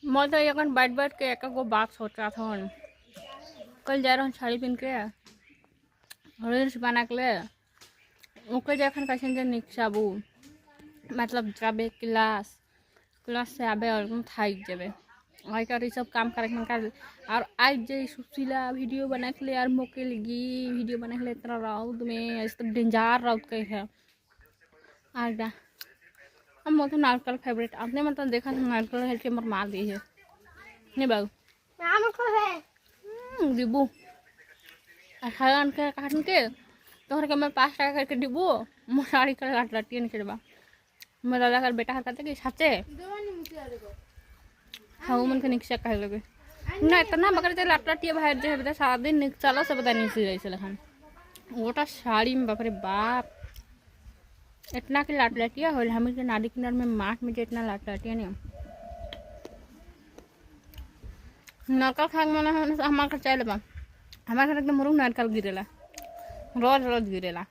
मैं तो यहाँ बैठ बैठ के एक गो बात सोच रहा था। कल जा रहा हूँ साड़ी पहन के रील्स बना के ले ओके जखन कैसे निकसाबू मतलब जाबे क्लास से आबे और थाक जाबे आकर ये सब काम करे और आज जे सुशीला वीडियो बना के ले यार मोके लगी वीडियो बना के ले इतना राउत में ऐसे तो डेंजर राउत कही है आगा अब मैं तो नारियल फेवरेट आपने मतलब देखा था नारियल हेल्थ के मार दी है नहीं बाबू डिब्बू खान के काटन के तोहर के मैं 5 टाका करके डिब्बू मसारी कर काट लटिए नहीं करबा मैं दादा कर बेटा हरकत के साथे हाँ मन के निकसा कह लगे ना इतना मगर जे लटलटिए बाहर जे बता सारा दिन निक चलो से पता नहीं सी जैसे लखन ओटा साड़ी में बाप रे बाप इतना के लटलटिया होल हम के नाड़ी किनार में माट में जे इतना लटलटिया नहीं नारकल खाग मन हमार का चाय लेबा हमारे घर एकदम मुरुंग नारकल गिरेला रोज रोज गिरेला